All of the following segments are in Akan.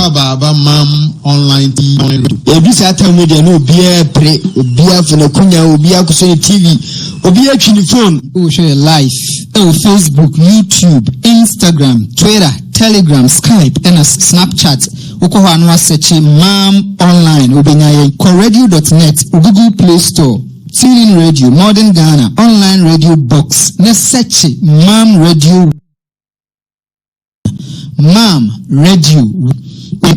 Baba Mam online TV. Ebisa tamu de no bia pre obia for na kunya obia ko so TV obia twini phone we show you live Facebook, YouTube, Instagram, Twitter, Telegram, Skype and Snapchat. Oko ho anu search Mam online obenyaye coradio.net Google Play Store. TuneIn Radio, Modern Ghana, Online Radio Box. Let's search Mam Radio. Mam Radio.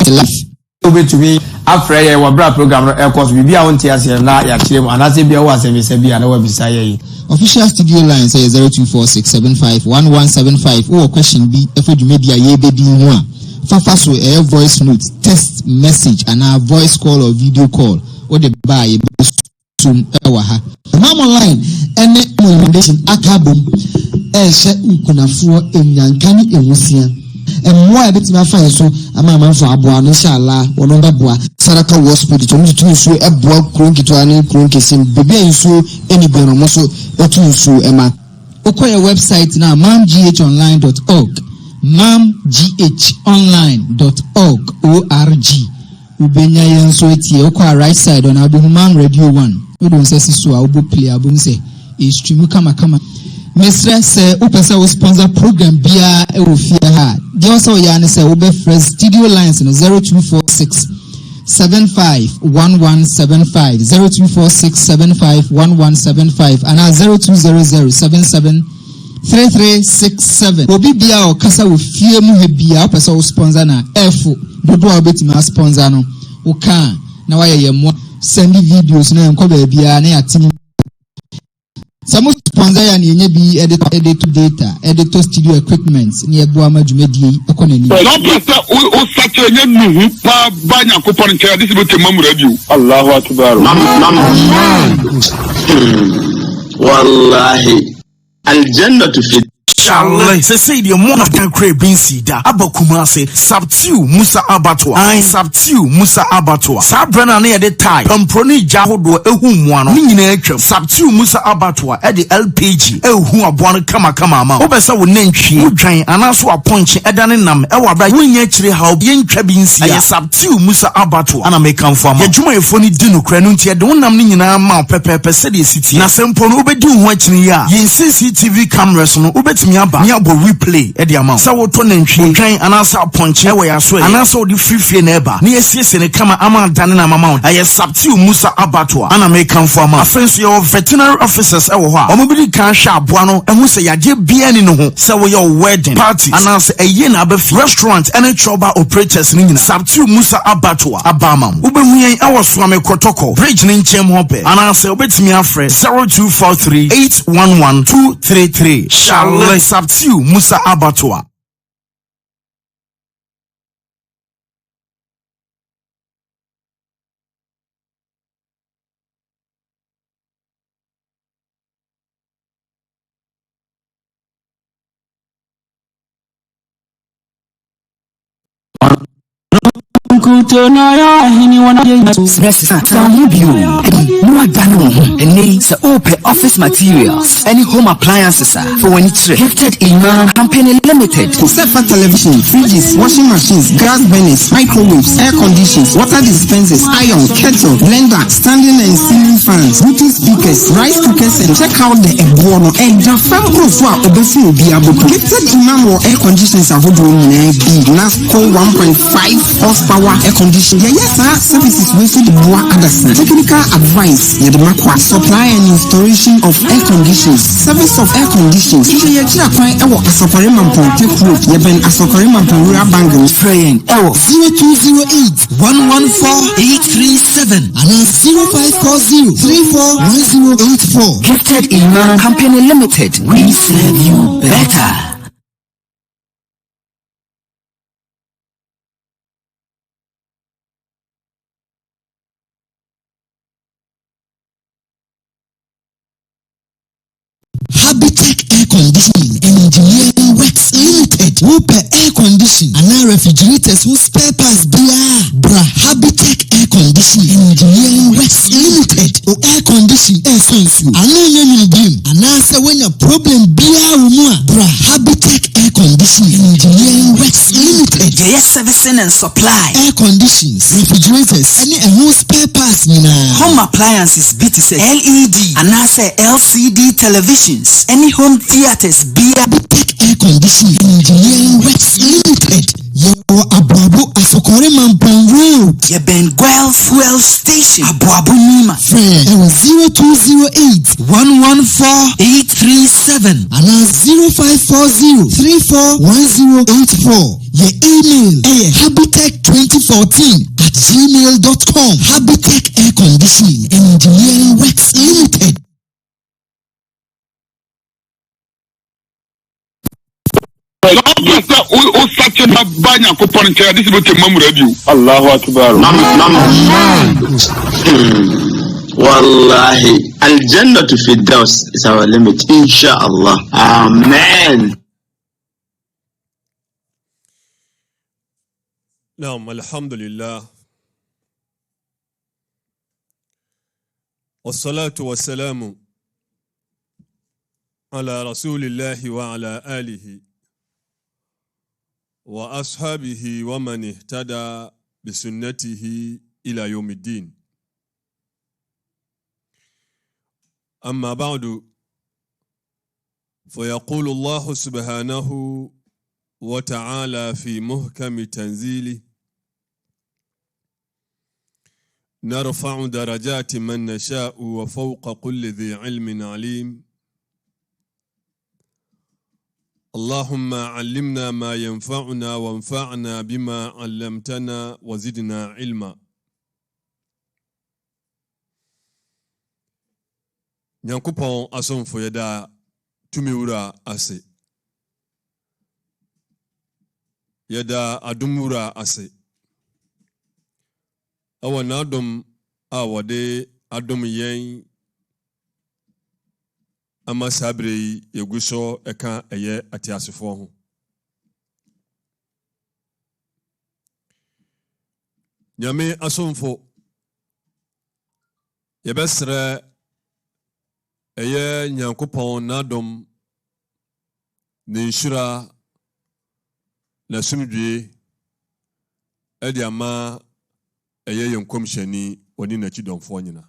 Life. To be afraid I will program air course will be on TS and not at him and as if there was a Mississippi and I will be saying. Official studio line says 0246751175 or question B if you media ye baby one. Fafaso air voice note, text message and our voice call or video call or the buy soon ewaha. Mam online and recommendation akabum share ukunafo enyankani ewusia. And why bit my fine so I'm a man for Abuan, inshallah, or no Babua, Saraka was spirit, only to so a block, crunky to any crunky sim, baby, so any benamoso, or to so Emma. Okoya website now, mamghonline.org, mamghonline.org, O-R-G. Ubenya yan so eti, Okoya right side on Abu Mam Radio 1. We don't say so, I'll play, Abu say, is to kama. Mr. say upesa we sponsor program bia e wo fie ha. Dey also yan say we be fresh studio lines no 0246 751175 0246 751175 and 0200773367. Obi bia o kasa wo fie mu he bia upesa we sponsor na efo dodo a betima sponsor no wo kan na wa ye mo send videos na enko ba bia na yatini. Some sponsor ya ni bi editor data, editor studio equipment ni ebo amajumedi economy. No pasa o sache nye nuhu pa banya ko pon ntia this be Mam Radio. Allahu akbar. Wallahi al-jannatu fi Charlie, say the amount of that crave being sida. Abakumase, Sabtu Musa Abatwa. I Sabtu Musa Abatwa. Sabrana near the tie. Pamproni Jahodo Ehumwano. Nineke. Sabtu Musa Abatwa at the LPG. Ehu Abwana Kama ma. Obesa will name she. Udrain and also a punch Edaninam. Ewa by win actually how being cabin see. I Sabtu Musa Abatwa. And I may come from. Yajuma phony dino crenuntia. Don't namina ma pepe city city. Nasempono Ubedu watching ya. Yin CCTV cameras no Ubet me abo replay e di amount sa wo to nantwi twan anasa ponche we aso anasa wo di fifie na eba na yesiese ne kama ama dane na amount aye Sabtu Musa Abatwa ana me kan fo ama afenso your veterinary officers e wo ho a omo bi kan hwa aboa no ehu se yaje bia ni no ho se wo your wedding party anasa eye na abafi restaurant and trouble operators ni nyina Sabtu Musa Abatwa abamam wo behu yen e wo so ame kotoko bridge ni nchem ho pe anasa obetimi afre 0243 811 233 Charlie Sabtu Musa Abatwa. Kutonaya hini wana Smesa Tamubio No Dano and needs open office materials any home appliances for when it's gifted Iman Company Limited. Sefa television, fridges, washing machines, gas burners, microwaves, air conditioners, water dispensers, iron, kettle, blender, standing and ceiling fans, Bluetooth speakers, rice cookers, and check out the Ebono and the farm crofwa obefu obiabo. Gifted Iman or air conditioners are holding Nasco 1.5 horsepower air condition. Yes, services with the Boa Anderson. Technical advice, Yadmakwa, supply and installation of air conditions. Service of air conditions. If you are quite a Asokarimampon, take root, Yaben Asokarimampon, Rua Bangle, praying. 0208 114 837 and 0540 341084. Gifted Iman Company Limited. We serve you better. Habitech Air Conditioning and Engineering Works Limited. Whoop air condition and our refrigerators whose spare parts bra Habitech Air Conditioning and Engineering Works Limited. O air condition air sensu. I know you beam. And answer when your problem bra Habitech Air Conditioning and Engineering Works Limited. Yeye servicing and supply. air conditions, refrigerators, any whole spare parts Home appliances BTC, LED, and also LCD televisions, any home theaters, beer, Habitech Air Conditioning Engineering Works Limited. Your Abuabu Asokore Mampong Road. Ye Benguel Fuel Station, Abuabu Nima. Friend, 0208 114 837 and 0540 341084. Your email habitech2014@gmail.com. Habitech Air Conditioning Engineering Works Limited. Allahu Akbar. Wallahi, Al-Jannah to Firdaus is our limit, inshallah. Amen. نعم الحمد لله والصلاة والسلام على رسول الله وعلى آله وأصحابه ومن اهتدى بسنته إلى يوم الدين. أما بعد فيقول الله سبحانه وتعالى في محكم تنزيله: نرفع درجات من نشاء وفوق كل ذي علم عليم. اللهم علمنا ما ينفعنا وانفعنا بما علمتنا وزدنا علما. Nyankopɔn asomfo yɛda tumiwura ase. Yɛda adomwura ase. Ɛwɔ n'adom a wɔde adom yɛn ama saa bere yi yɛgu so ɛka ɛyɛ atiasefoɔ ho. Nyame asomfo yɛbɛsrɛ ɛyɛ Nyankopɔn n'adom ne nhyira na sumdue ɛde ama ɛyɛ yɛn kɔmhyɛni wɔne n'akyidɔmfoɔ nyinaa.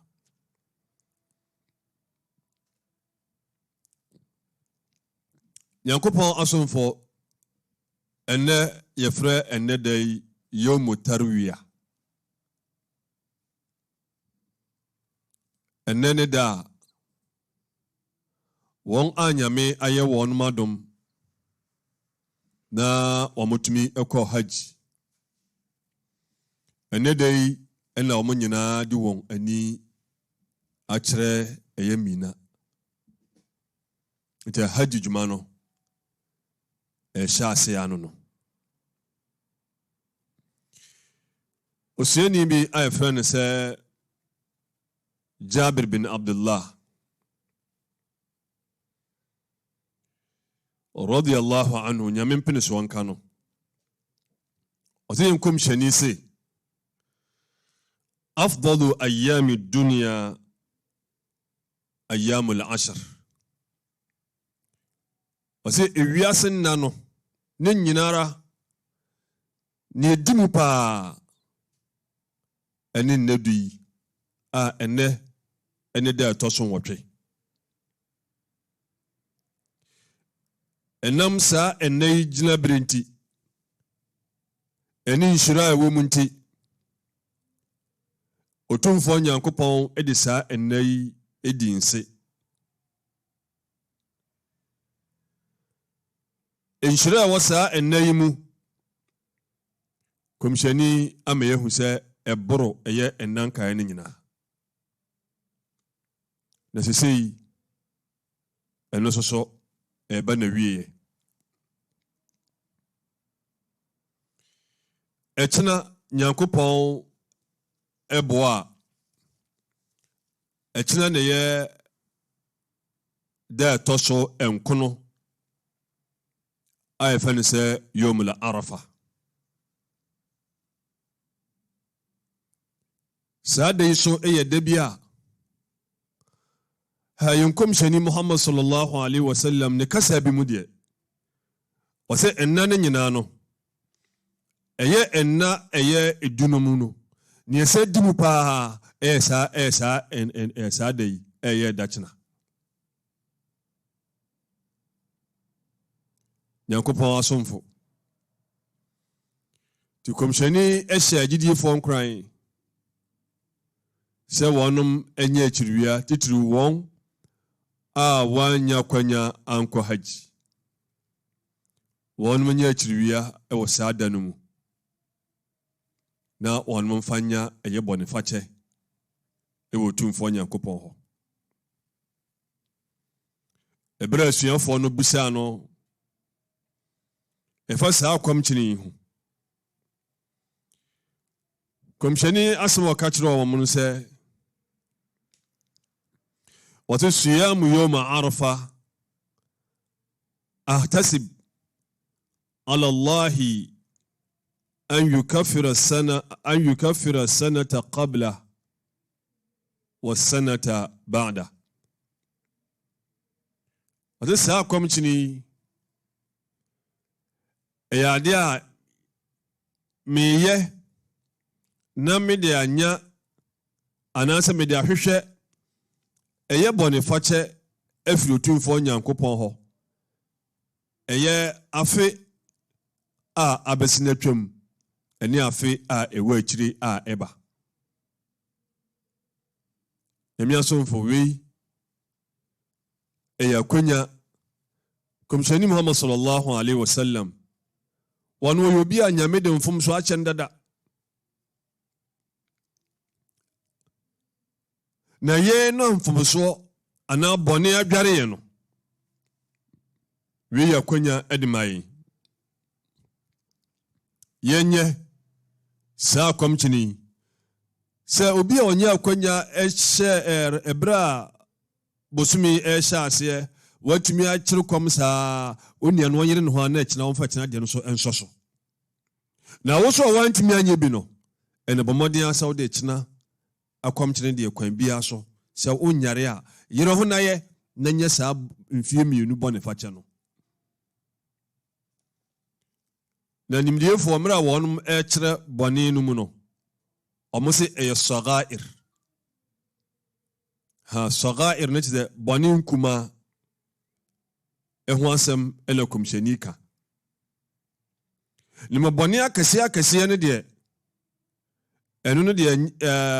Nyankopɔn asomfo ɛnnɛ yɛfrɛ ɛnnɛ da yi Yawmu Tarwiya. Ɛnnɛ ne da a wɔn a Nyame ayɛ wɔn adom na wɔmotumi ɛkɔ hajj. Ɛnnɛ da yi ɛna wɔn nyinaa de wɔn ani akyerɛ ɛyɛ Mina. Nti hajj dwuma no ɛhyɛ ase ano no. Osuani bi a yɛfrɛ no sɛ Jabir bin Abdullah radiyallahu anhu, Nyame mpene so nka no, ɔsɛ yɛn kɔmhyɛni se afdalu ayyami dunya ayyamul ashr. Ɔsɛ ewiase nna no ne nyinara ne edi mu paa ɛne nnadu yi a ɛnɛ ɛne da ɛtɔ so nwɔtwe. Ɛnam saa ɛnɛ yi gyina bere nti ɛne nhyira a ɛwɔ mu nti Otumfoɔ Nyankopɔn ɛde saa ɛnɛ yi ɛdi nse. Nhyira a ɛwɔ saa ɛnɛ yi mu, kɔmhyɛni ama yɛhu sɛ ɛboro ɛyɛ ɛnankae no nyinaa. Na sese yi ɛno soso ɛba na wieɛ. Ɛkyena Nyankopɔn ɛboa a ɛkyena na yɛ da ɛtɔ so ɛnkono a yɛfɛ no sɛ Yawmul Arafa. Saa da yi so ɛyɛ da bi a ha yɛn kɔmhyɛni Muhammad sallallahu alaihi wasallam ne kasa bi mu deɛ ɔsɛ ɛnna no nyinaa no Eye enna eye edunomu no. Ni se dimu pa esa dey eye dachina. Nyankopɔn asomfo. Ti komsheni ehye agidifo nkran. Se wonum enye akiriwia titiri won a wanya kwanya anko haji. Wonum enye akiriwia ewo saada no mu. Na wonum fanya eye bonifache ewo tumfo Nyankopɔn ho. Ebra asuafo no bisa no efa saa kwamkyini hu. Komsheni asmo ka kire wo mun se وتصيام يوم عرفة أحتسب على الله أن يكفر السنة قبله والسنة بعده. وتساكم تني ياديا ميه نمدي أنيا أنا سمدي أحوشه eye bonifache eflutumfo Nyankopɔn ho eye afe a abesinatwam eni afe a ewa akiri a eba emiasomfo wi eye akonya komshani Muhammad sallallahu alaihi wasallam wanu yobi anyame de mfom so achendada na ye no mfomso ana bone adware ye no wi yakonya edimai yenye sa komchini se obi a onye akonya ehye ebra bosumi ehye ase watumi akire kom sa onia no yire no ho na ekina wonfa kina de no so ensoso na wo so wantumi anye bi no ene bomodin asa wo de kina akwamkyene de kwan bia so se onyare a yire ho na ye na nya sa mfie mienu bone fache no na nimdiefo mra wonum ekire bone no mu no omose sagair ha sagair ne de bone nkuma eho asem elekomshenika lima bone akase ne de enu no de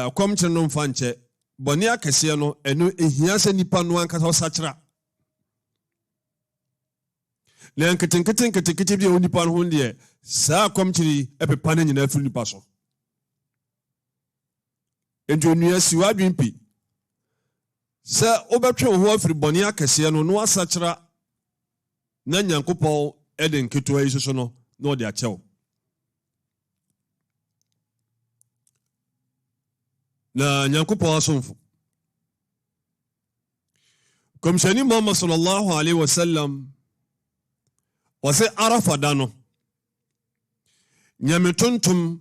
akwamkyene no mfa nche bone akase no enu ehia se nipa no ankasa osachira na nkete bi onipa no ho de sa akwamkyene epepa na nyina afi nipa so enjonua siwa dwimpi sa obetwe ho afiri bone akase no no asachira na Nyankopɔn eden keto ayi so no na ode achew na Nyankopɔn asomfo komshani Muhammad sallallahu alaihi wasallam wase Arafa dano nyame tontom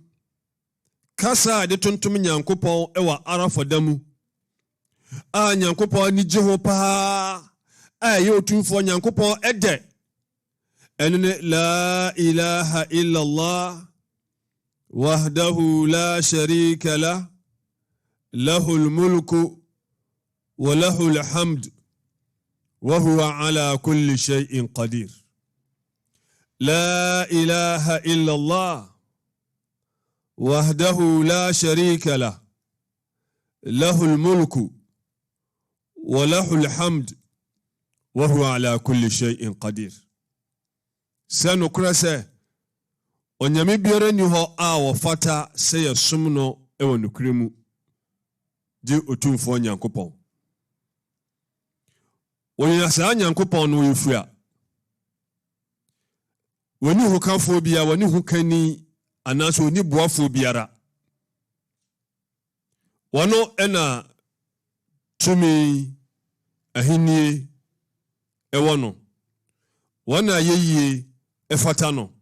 kasa de tontom Nyankopɔn ewa Arafa damu a Nyankopɔn ni jeho pa a ye otumfo Nyankopɔn ede enene la ilaha illa Allah wahdahu la sharika la له الملك وله الحمد وهو على كل شيء قدير لا إله إلا الله وحده لا شريك له له الملك وله الحمد وهو على كل شيء قدير سنكرسه onyame biara ni ho a wofata se yesum no ewo nukremu di otumfo Nyankopɔn wonya sa Nyankopɔn no yefua woni hu kanfo bia woni hu kani anaso oni boafo biara wono ena tumi ahinie ewo no wona yeyie efata no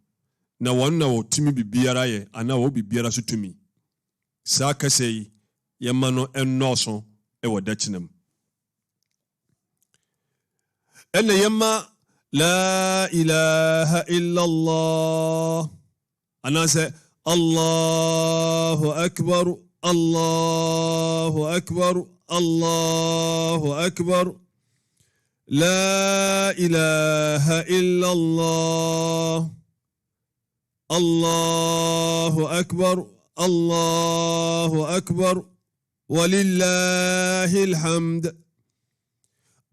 na wonna wo tumi bibiara ye ana wo bibiara so tumi sa kasei yemano ennoso ewo dachinam ene yemma la ilaha illa Allah ana se الله أكبر الله أكبر الله أكبر لا إله إلا الله الله أكبر الله أكبر ولله الحمد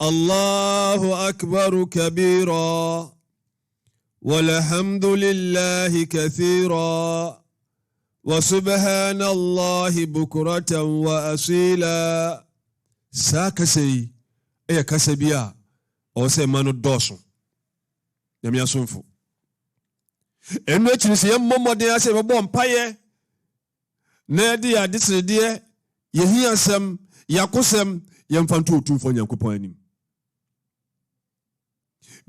الله أكبر كبيرا والحمد لله كثيرا وسبحان الله بكرة وأصيلا ساكسي أي كسبيا أو سيمانو دوسو يميا سنفو إنو يتنسي يمم وديا سيبابو مباية نادي يدسر دي يهي سم يقسم يمفانتو تنفو نيانكو أنيم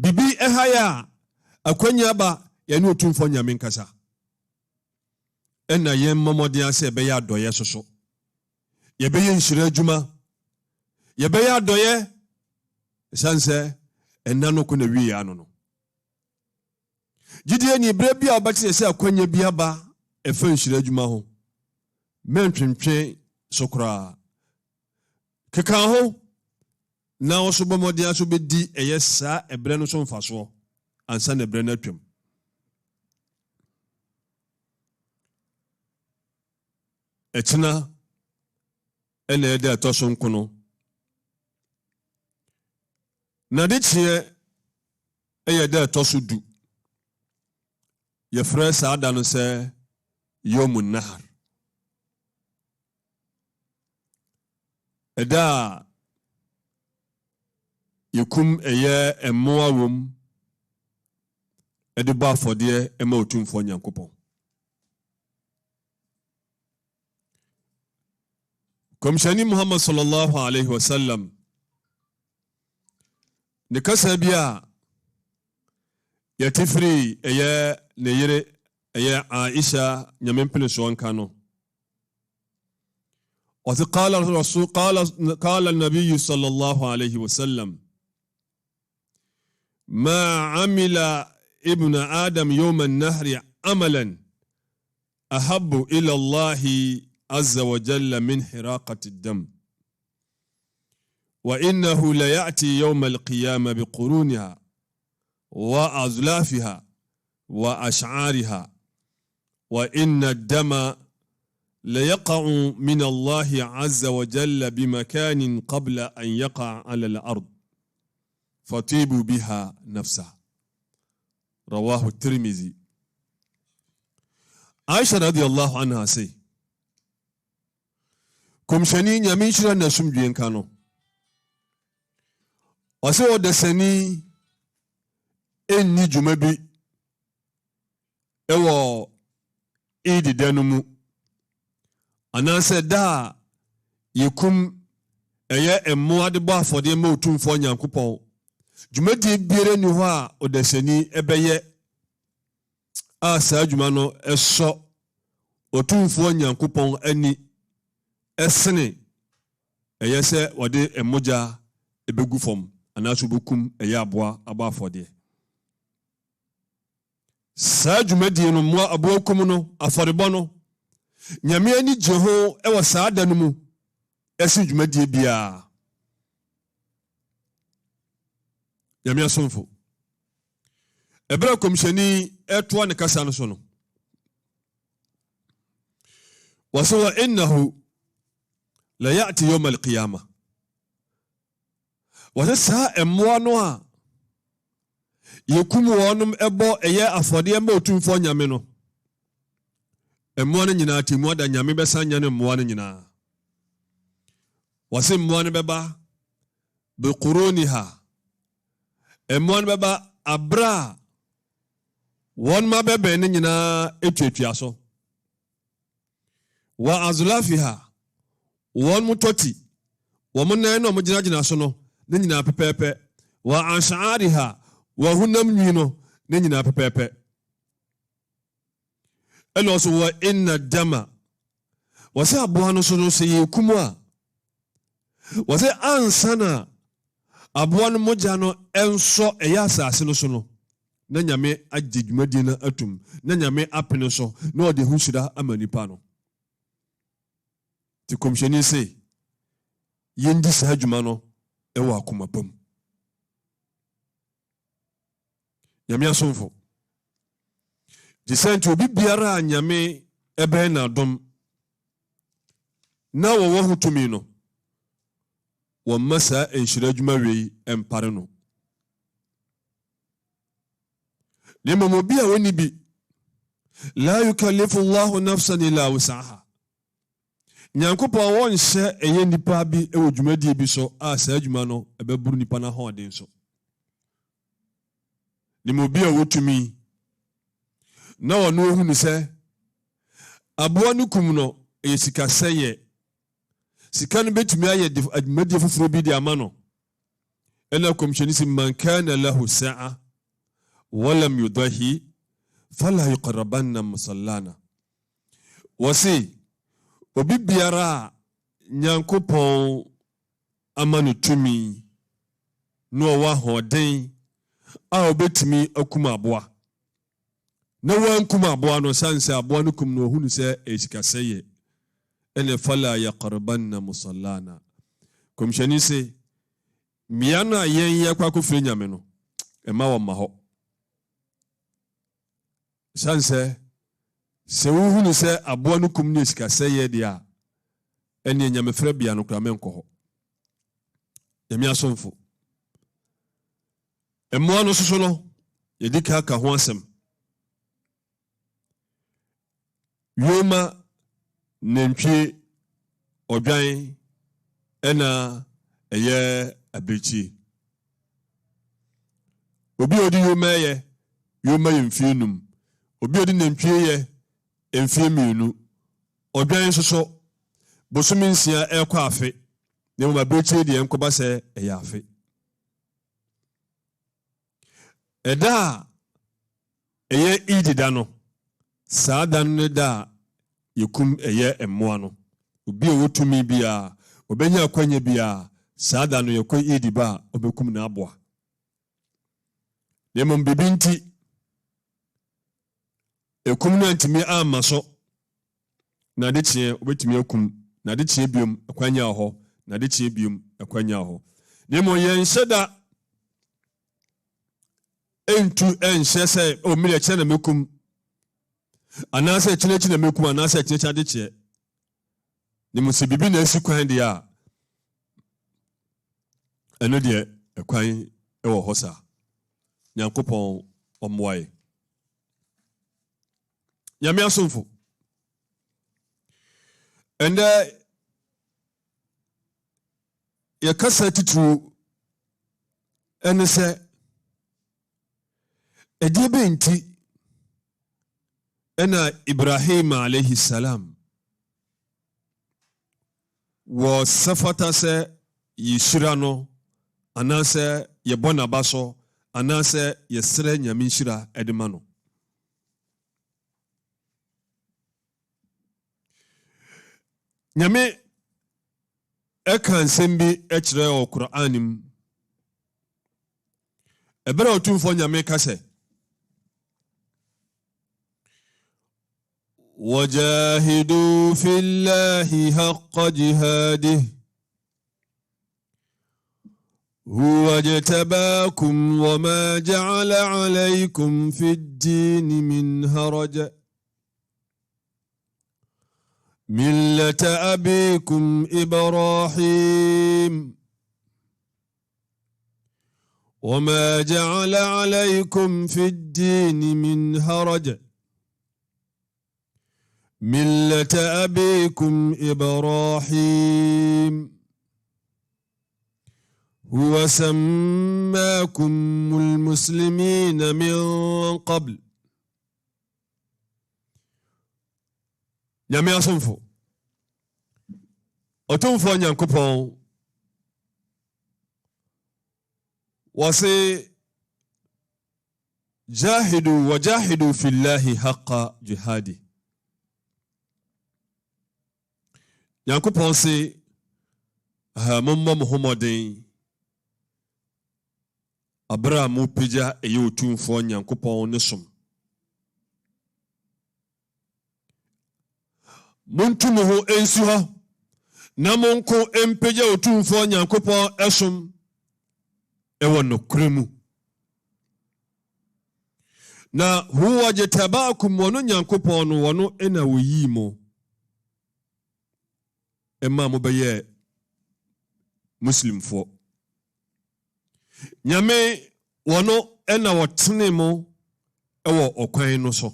bibi ehaya akwanya ba yanu otumfo nyame nkasa ena yen momode ase be ya doye soso ye be ye nhire adwuma ye be ya doye sanse enna no ko na wi ya no gidie ni bre bia obati se akwanya bia ba efa nhire adwuma ho mentwentwe sokra keka ho na oso bomode aso be di eyesa ebre no so mfaso ansa na ebre na twam etina ene ede atoso nkono na de chie eye de atoso du ye fresa ada no se yomun nahar eda yekum eye emmoa wom ede ba fodie ema otumfo nyankopon komshani Muhammad sallallahu alaihi wasallam ne kasabia yatifri eye ne yire eye Aisha nyamempele so ankano وقال الرسول قال النبي صلى الله عليه وسلم ما عمل ابن آدم يوم النهر عملا أحب إلى الله عز وجل من حراقة الدم وإنه ليأتي يوم القيامة بقرونها وأزلافها وأشعارها وإن الدم ليقع من الله عز وجل بمكان قبل أن يقع على الأرض فطيبوا بها نفسها رواه الترمذي عائشة رضي الله عنها سي كم شنين يمين شرا نسوم جين كانوا وسوى دسني إني جمبي إيوا إيدي دانمو ananse da yekum eye emmo ade bo afode ma otumfo nyankopon dwumadi biere ni ho a odasani ebeye a saa dwuma no eso otumfo nyankopon ani esene eye se wode emmoja ebegu fom anaso bokum eye aboa aba afode saa dwumadi no mo aboakum no afodebo no nyame ani jeho ewa saada no mu esi dwumadie bia nyame asomfo ebra komshani eto ne kasa no so no wasawa innahu la ya'ti yawm al-qiyamah wasa emmoa no a yekum wonum ebo eye afode emba otumfo nyame no emmoa nyina temu ada nyame besa nya ne emmoa nyina wase emmoa ne beba be quruniha emmoa ne beba abra won ma bebe ne nyina etwetwa so wa azlafiha won mutoti wo munnan no mugina gina so no ne nyina pepepe wa ash'ariha wa hunam nyino ne nyina pepepe elo so wa inna dama wasa aboa no so no se yekumu a wasa ansana aboa no mogya no enso eya asase no so no na nyame agye dwumadi na atum na nyame apene so na ɔde ho hyira ama nipa no ti komhyɛni se yendi saa adwuma no ɛwɔ akoma pam nyame asomfo disent obi biara a nyame ɛbɛn na dom na wɔwɔ ho tumi no wɔmma saa nhyira adwuma wei ɛmpare no ne mmom bi a wɔni bi la yukallifu Allahu nafsan illa wus'aha nyankopɔn wɔnhyɛ ɛyɛ nipa bi ɛwɔ dwumadie bi so a saa adwuma no ɛbɛburu nipa no ahoɔden so ne mmom bi a wɔtumi na wɔno ohunu sɛ aboa no kum no ɛyɛ sikasɛyɛ sika no bɛtumi ayɛ adwumadie foforɔ bi de ama no ɛna kɔmhyɛni sɛ man kana lahu sa'a walam yudahi fala yuqarrabanna musallana wɔse obi biara a nyankopɔn ama no tumi na ɔwɔ ahoɔden a ɔbɛtumi akum aboa na wankum aboa no sanse aboa no kum no ohunu sɛ ɛsikasɛyɛ ɛne fala yaqarrabanna musallana kɔmhyɛni sɛ mmea no a yɛn yɛkɔ akɔfiri nyame no ɛma wɔ ma hɔ sanse sɛ wohunu sɛ aboa no kum ne sikasɛyɛ deɛ a ɛne nyamefrɛ bia no kora menkɔ hɔ nyame asomfo mmoa no soso no yɛdi ka ho asɛm yoma nantwie ɔdwan ɛna ɛyɛ abirikyi obi odi yoma yɛ mfie num obi odi nantwie yɛ mfie mmienu ɔdwan nso so bosomi nsia ɛkɔ afe na mmom abirikyi deɛ nkɔba sɛ ɛyɛ afe ɛda a ɛyɛ idida no saa da no da a yɛkum ɛyɛ mmoa no obi a wɔtumi bi a ɔbɛnya akwanya bi a saa da no yɛkɔ idiba a ɔbɛkum na aboa na mmom bibi nti ekum no antimi amma so na de kyeɛ obetumi akum na de kyeɛ biom akwanya hɔ na de kyeɛ biom akwanya hɔ na mmom yɛnhyɛ da entu enhyɛ sɛ o mmiri kyɛ na mekum anaasɛ kyerɛkyi na mekum anaasɛ kyerɛkyi ade kyeɛ ne mo sɛ bibi na asi kwan deɛ a ɛno deɛ ɛkwan ɛwɔ hɔ saa nyankopɔn ɔmmoaeɛ nyame asomfo ɛndɛ yɛkasa titiri ɛne sɛ ɛdeɛ bɛ nti ɛna Ibrahim alayhi salam wɔ safata sɛ yɛhyira no anaasɛ yɛbɔ n'aba so anaasɛ yɛsrɛ nyame nhyira ɛde ma no nyame ɛka nsɛm bi ɛkyerɛ wɔ Qur'an mu ɛbɛrɛ ɔtumfoɔ nyame ka sɛ وجاهدوا في الله حق جهاده هو اجتباكم وما جعل عليكم في الدين من هرج ملة أبيكم إبراهيم وما جعل عليكم في الدين من هرج ملة أبيكم إبراهيم هو سماكم المسلمين من قبل nyame asomfo otumfo nyankopɔn wase jahidu fillahi haqqa jihadi nyankopɔn se momma mo homɔden Abraham pija eye otumfo Nyankopɔn ne som. Muntu mo ho ensi ho na monko empeja otumfo Nyankopɔn esom ewo nokure mu. Na huwa jatabakum wono Nyankopɔn wono ena woyi mo. Emma mo beye Muslim fo. Nyame wono ena wotene mo ewo okwan no so.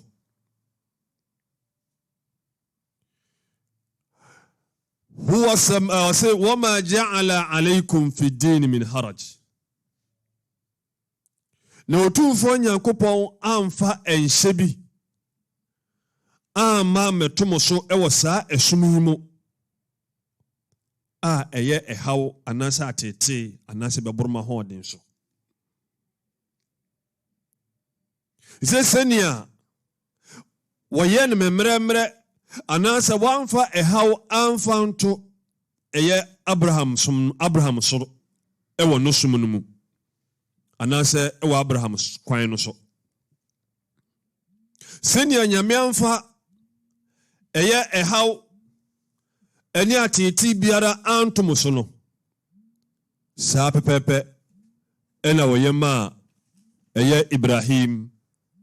Huwa say wama ja'ala alaykum fi din min haraj. Na otumfo Nyankopɔn amfa enhyebi ama metomo so ewo saa esumi mu a eye ehaw anasa atete anasa beborma hoden so. Ise senia woyen memremre anasa wanfa ehaw amfanto eye Abraham so ewo no sumu mu anasa ewo Abraham kwan no so. Senia Nyame amfa eye ehaw eni atiti biara antum so no sa pepepe ena woyema eye Ibrahim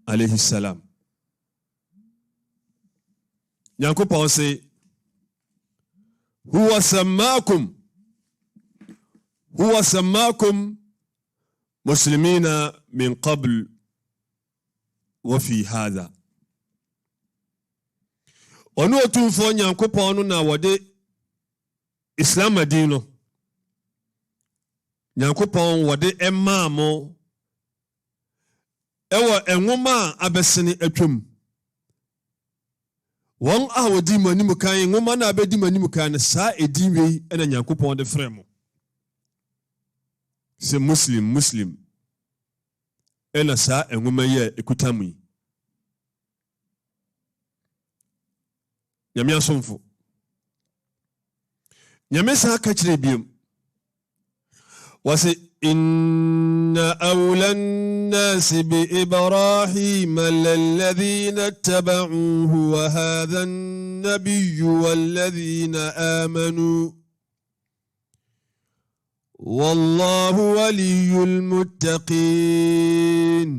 alayhi salam. Nyankopɔn se huwa sammakum muslimina min qabl wa fi hadha. Onu otumfo Nyankopɔn no na wode Islam adino. Nyankopɔn wode emma mo ewo enwoma abesene atwam. Won a wodi manimu kan nwoma na abedi manimu kan saa ediwe ena Nyankopɔn de frɛ mo. Se muslim ena saa enwoma ye ekutamu. Nyame asomfo. Nyame saa ka kyerɛ biem. Wase inna awlan nas bi Ibrahim lalladhina tabauhu wa hadha an-nabiyyu walladhina amanu wallahu waliyyul muttaqin.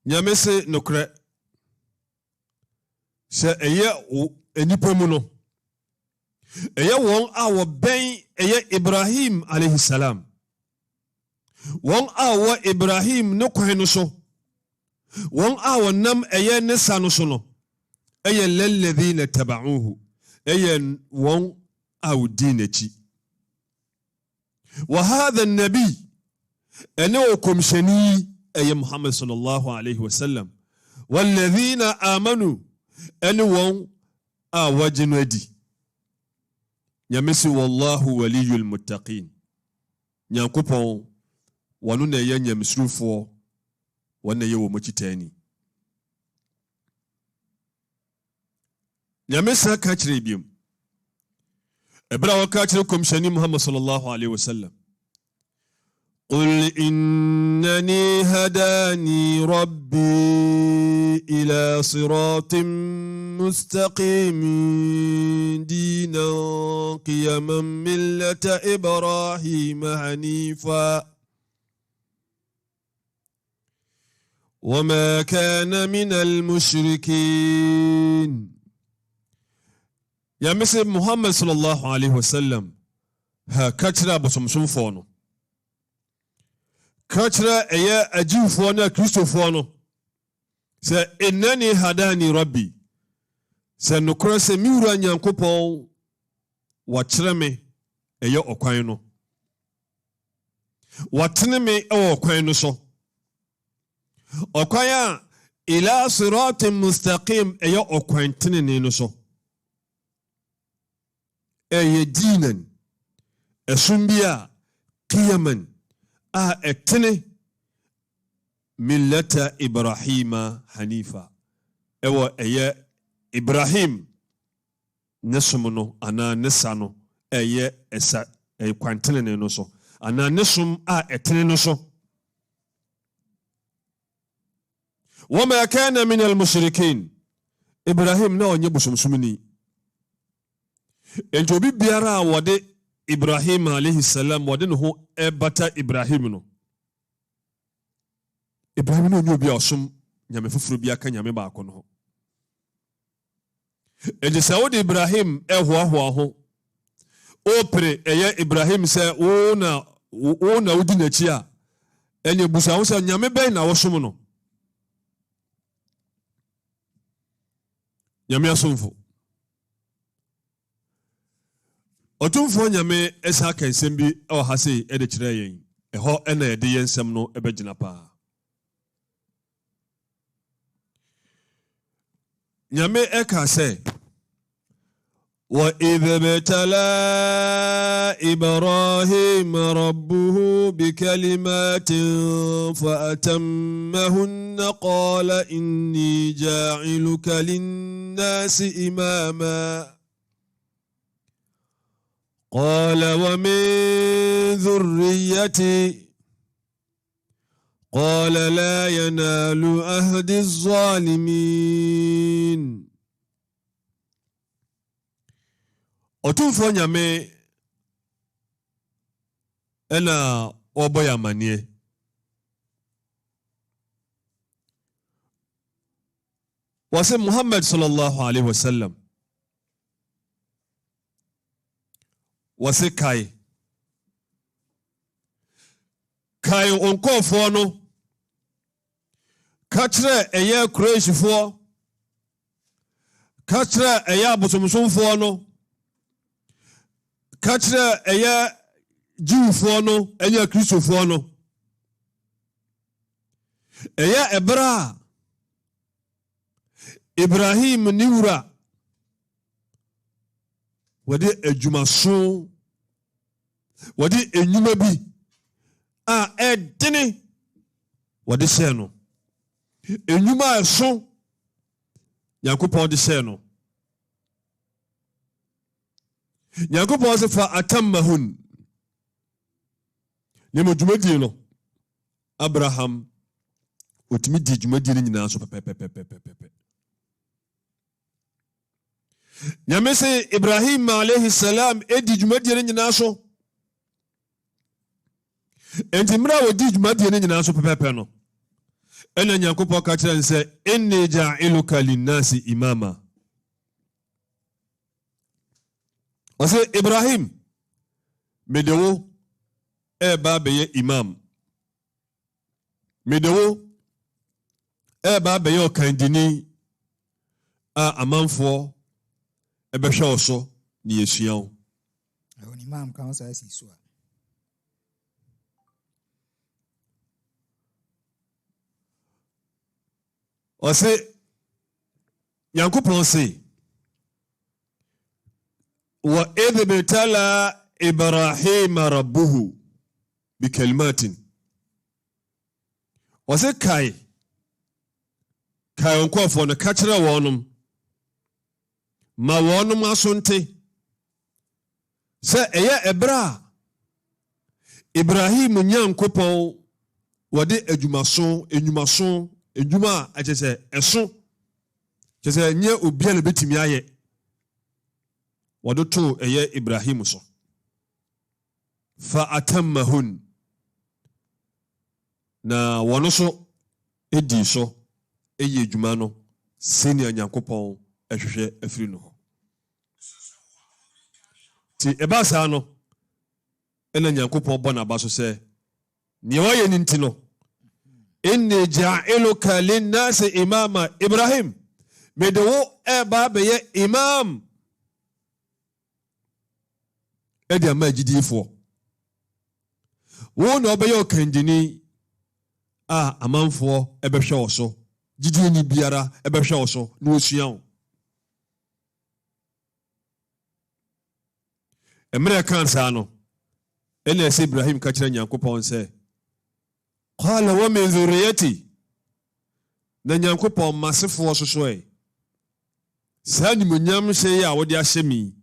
Nyame se nokre se eye enipa mu no eye won a wo ben eye Ibrahim alayhi salam. Won a wo Ibrahim no kwan no so. Won a wo nam eye ne sa no so no. Eye lalladhina tabauhu. Eye won a wo dinachi. Wa hadha an-nabi ene o komshani eye Muhammad sallallahu alayhi wasallam. Walladhina amanu ene won a wajinu adi. Nyamesi wallahu waliyul muttaqin. Nyankopɔn wanu na ye nyamsrufo wana ye wo mokitani. Nyamesa ka kyerɛ biem. Ebra wa ka kyerɛ komshani Muhammad sallallahu alaihi wasallam. قل إنني هداني ربي إلى صراط مستقيم دينا قيما ملة إبراهيم حنيفا وما كان من المشركين. يا مسلم محمد صلى الله عليه وسلم ها كترى بسمسم فونو كترى ايا اجيو فونا كريستو فونو سا انني هداني ربي سا نكرا سا ميورا نيانكوبون واترمي ايا اوكوينو واتنمي او اوكوينو سو اوكويا الى صراط مستقيم ايا اوكوينتني نسو ايا دينا اسنبيا قيما اتني ملة إبراهيم حنيفا ايوا ايا إبراهيم نسمنو انا نسانو ايا اسا اي كوانتني نسو ana ne som a etene no so wama kana min al-mushrikin Ibrahim na onye bosomsomni enti obi biara wode Ibrahim alayhi salam wode no ho ebata Ibrahim no Ibrahim no nyobi osom nyame foforo bi aka nyame baako no enti sa wode Ibrahim ehoahoa ho opre eye Ibrahim se wona wodi nachi a enye busa wo se nyame ben na wosom no nyame asomfo otumfo nyame esa kansem bi o ha sei e de kire yen eho ena ye de yensem no ebegina pa nyame eka se وَإِذْ ابْتَلَى إِبْرَاهِيمَ رَبُّهُ بِكَلِمَاتٍ فَأَتَمَّهُنَّ قَالَ إِنِّي جَاعِلُكَ لِلنَّاسِ إِمَامًا قَالَ وَمِنْ ذُرِّيَّتِي قَالَ لَا يَنَالُ عَهْدِ الظَّالِمِينَ Otumfo nyame ena oboya manie wase Muhammad sallallahu alaihi wasallam wase kai onkofo no katre eye Qurayshfo katre eye abosomsomfo no katra eye Jewfo no eye Kristofo no eye ebra Ibrahim niwura wade adwumaso wade enyuma bi a edene wade hye no enyuma eso Yakopon de hye no Yakopon se fa atammahun nemo dwumadi no Abraham otimi di dwumadi ni nyina so pepepepepepe nyame se Ibrahim alayhi salam edi dwumadi ni nyina so enti mra wodi dwumadi ni nyina so pepepe no ena Yakopon ka kire nse inni ja'iluka linnasi imama Ose Ibrahim medewo eba beye imam medewo eba beye okandini a amanfo ebehwe oso ni yesuawo awon imam kan sa siso a ose Yakopon se وَإِذْ ابْتَلَى إِبْرَاهِيمَ رَبُّهُ بِكَلِمَاتٍ Ose kai onkofo no kachira wonum ma wonum asonte se eye ebra Ibrahim Nyankopon wade enyumaso edwuma achese eso chese nye obia le betimi aye wadoto eye Ibrahim so fa atammahun na wono so edi so eye adwuma no senia Nyankopon ehwehwe afiri no ti ebasa no ena Nyankopon bona baso se ni waye ni ntino inni ja'iluka linnasi imama Ibrahim medewo eba beye imam edi ama gidifo wo na obeye okandini a amanfo ebehwe oso gidini biara ebehwe oso na osuan emre kansa no ene ese Ibrahim ka kire Nyankopon se qala wa min zuriyati na Nyankopon masefo soso sani munyam hye ya wode ahyemi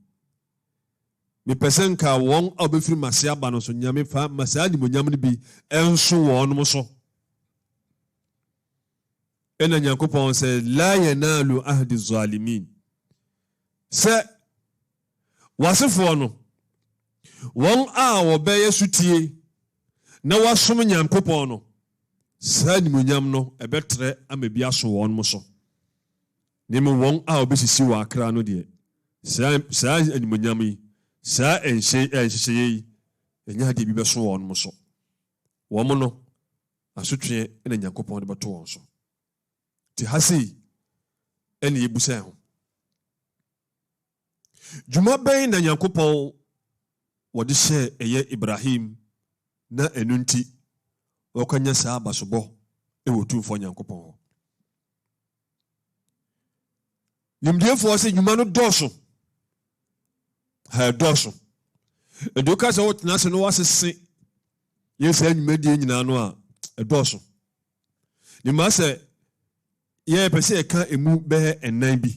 me person ka won obefiri mase aba no so nyame fa mase animonyam no bi enso won so ena Nyankopɔn sɛ la yanalu ahdi zalimin sɛ wasefo no wɔn a wɔbɛyɛ sutie na wasom Nyankopɔn no saa animonyam no ɛbɛtrɛ ama bi aso wɔn mo so ne me wɔn a wɔbɛsisi wɔ akra no deɛ saa animonyam yi saa ɛnhyehye yi ɛnya deɛ bi bɛso wɔn mo so wɔn no asotwe na Nyankopɔn de bɛto wɔn so ti hasi ɛna yebusa ho dwuma bɛn na Nyankopɔn wɔde hyɛ ɛyɛ Ibrahim na ɛnu nti wɔkanya saa abasobɔ ɛwɔ tumfoɔ Nyankopɔn hɔ nimdeefoɔ sɛ dwuma no dɔɔso ha dɔɔso ɛdo ka sɛ wotena ase no wasese yɛ saa nnwumadie nyinaa no a ɛdɔɔso nimma sɛ yɛpɛ sɛ yɛka emu bɛyɛ ɛnan bi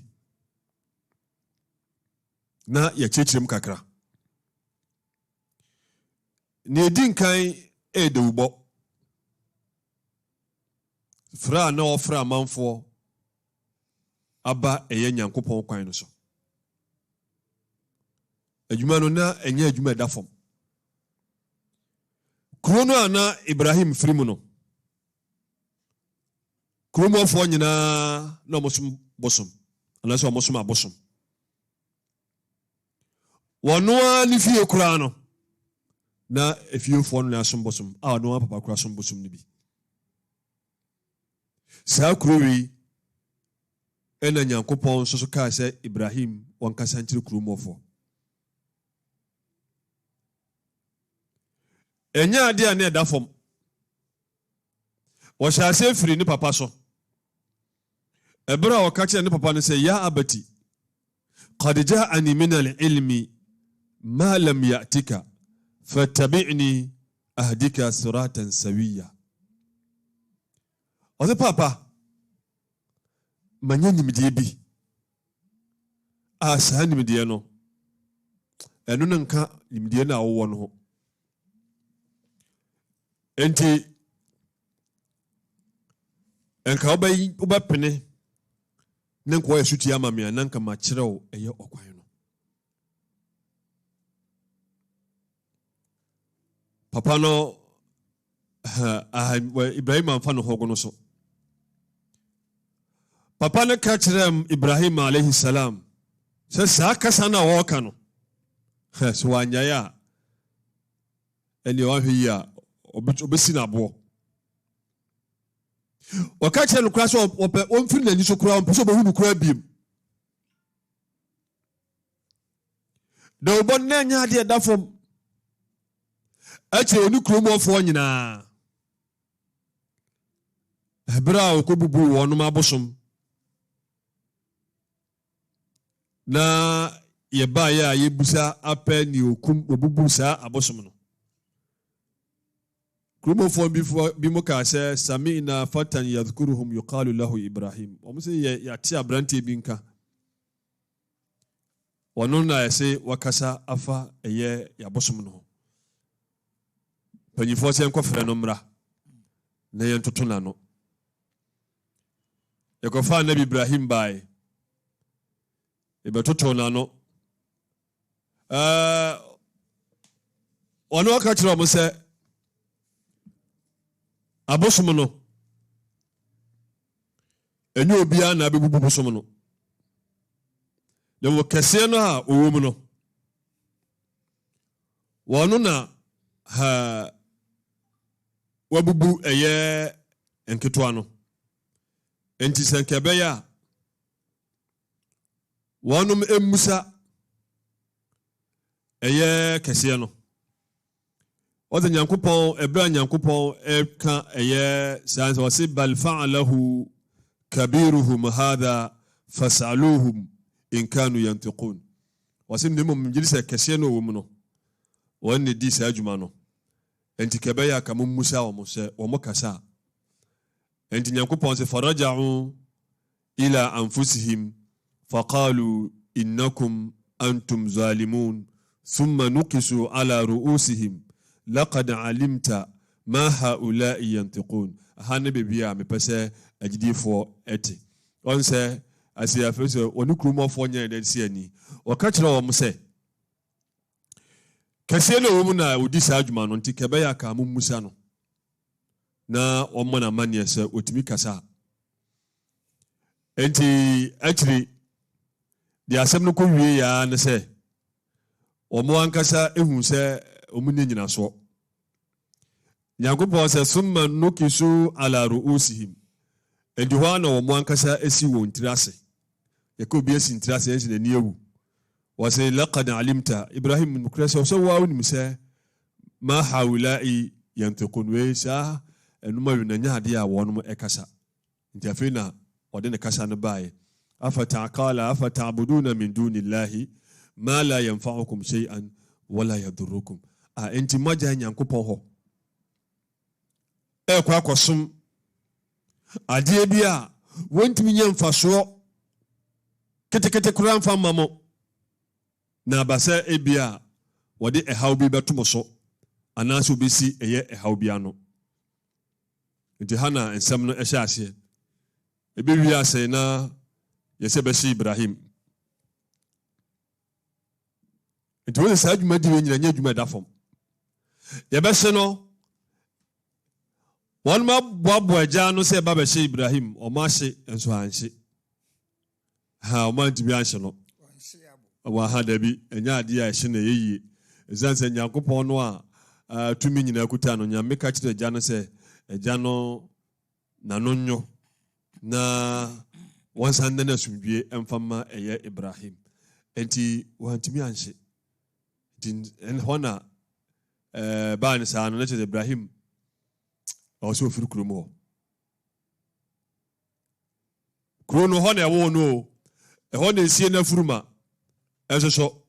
na yɛkyerɛkyerɛ mu kakra ne ɛdi nkan ɛdawubɔ fra na ɔfra amanfoɔ aba ɛyɛ Nyankopɔn kwan no so adwuma no na ɛnyɛ adwuma ɛda fam kuro no a na Ibrahim firi mu no kuromɔfoɔ nyinaa na ɔmosom bosom anaasɛ ɔmosom abosom wɔno a ne fie koraa no na efiefoɔ no asom bosom a ɔno a papa koraa som bosom no bi saa kuro wei ɛna Nyankopɔn nso so kaa sɛ Ibrahim wɔnkasa nkyerɛ kuromɔfoɔ ɛnyɛ adeɛ a ne ɛda fam wɔhyɛ ase firi ne papa so ɛberɛ a wɔka kyerɛ ne papa no sɛ ya abati qad ja'ani min al-ilmi ma lam ya'tika fattabi'ni ahdika siratan sawiya ɔsɛ papa manya nimdeɛ bi a saa nimdeɛ no ɛno no nka nimdeɛ no a wowɔ no ho enti ɛnka wobɛpene ne nka wɔyɛ sutie ama me a na nka makyerɛ wo ɛyɛ ɔkwan no papa no Ibrahim amfa no hɔ no so papa no ka kyerɛ Ibrahim alayhi salam sɛ saa kasa no a wɔɔka no sɛ wanyaeɛ a ɛneɛ wahwɛ yi a ɔbɛsi no aboɔ ɔka kyerɛ no koraa sɛ ɔmfiri n'ani so koraa ɔmpɛ sɛ ɔbɛhu no koraa biem na ɔbɔ no na ɛnyɛ adeɛ da fam akyerɛ ɔne kuromɔfoɔ nyinaa ɛberɛ a ɔkɔbubu wɔnom abosom na yɛbaeɛ a yɛbusa apɛ ne ɔbubu saa abosom no kuromɔfoɔ bi mu kaa sɛ sami'na fatan yadhkuruhum yuqalu lahu Ibrahim ɔmo sɛ yɛate aberanteɛ bi nka ɔno na yɛsɛ wakasa afa ɛyɛ yɛabosom no ho panyimfoɔ sɛ yɛnkɔfrɛ no mmra na yɛntoto n'ano yɛkɔfaa Nabi Ibrahim bae yɛbɛtoto n'ano ɔno aka kyerɛ ɔmo sɛ abosom no ɛnyɛ obiara na abɛbubu bosom no na wɔ kɛseɛ no a ɔwɔ mu no wɔno na wabubu ɛyɛ nketewa no enti sɛ nka ɛbɛyɛ a wɔnom ɛmmusa ɛyɛ kɛseɛ no ɔsɛ Nyankopɔn ɛberɛ a Nyankopɔn ɛka ɛyɛ saa sɛ ɔse bal fa'alahu kabiruhum hadha fas'aluhum in kanu yantiqun ɔse ne mmom gyiri sɛ kɛseɛ no ɔwɔ mu no wɔn ne di saa adwuma no enti ka ɛbɛyɛ a ka mommusa wɔ mo sɛ wɔn kasa enti Nyankopɔn sɛ faraja'u ila anfusihim faqalu innakum antum zalimun ثم نكسوا على رؤوسهم لقد علمت ما هؤلاء ينطقون هاني بيبيا مبسه اجديفو eti on say asiafe so onukrumofo nya na siani o ka kire wo mse kase na wo mu na odi sa adwuma no nti kebe ya ka mu musa no na o mo na mane se otimi kasa enti actually the asem no ko wie ya ne se o mo ankasa ehun se o mu ne nyina so Nyankopɔn sɛ summa nukisu ala ruusihim enti hɔ na wɔn ankasa esi wɔn tiri ase yɛkɔ bi esi ntiri ase ɛnsi n'ani ewu wɔsɛ laqad alimta Ibrahim nukura sɛ ɔsɛ wɔn anim sɛ ma hawulai yantikun wei saa ɛnum awi na nya adeɛ a wɔn ɛkasa nti afei na ɔde ne kasa no baeɛ afata'abuduna min dunillahi ma la yanfa'ukum shay'an wala yadurrukum enti magya Nyankopɔn hɔ ekwa kosom ade bia wontimi nya mfaso ketekete kura mfa mamo na basa ebia wode ehaw bi betomo so anaso obesi eye ehaw bia no nti hana ensem no ehya ase ebe wi ase na yese beshi Ibrahim nti wo sa adwuma di nyina nya adwuma da fom ye bese no one ma boabo agya no se ba be hye Ibrahim o ma hye enso anhye ha o ma ntimi anhye no wa ha da bi enya ade a hye na yeyi ezanse Nyankopɔn no a tumi nyina kuta no nyame ka kire agya no se agya no na no nyo na wansan na sumdue emfama eye Ibrahim enti wa ntimi anhye din en hona ba ni sa no na Ibrahim also firi kuromo krono ho na ewo no e ho na esie na furuma enso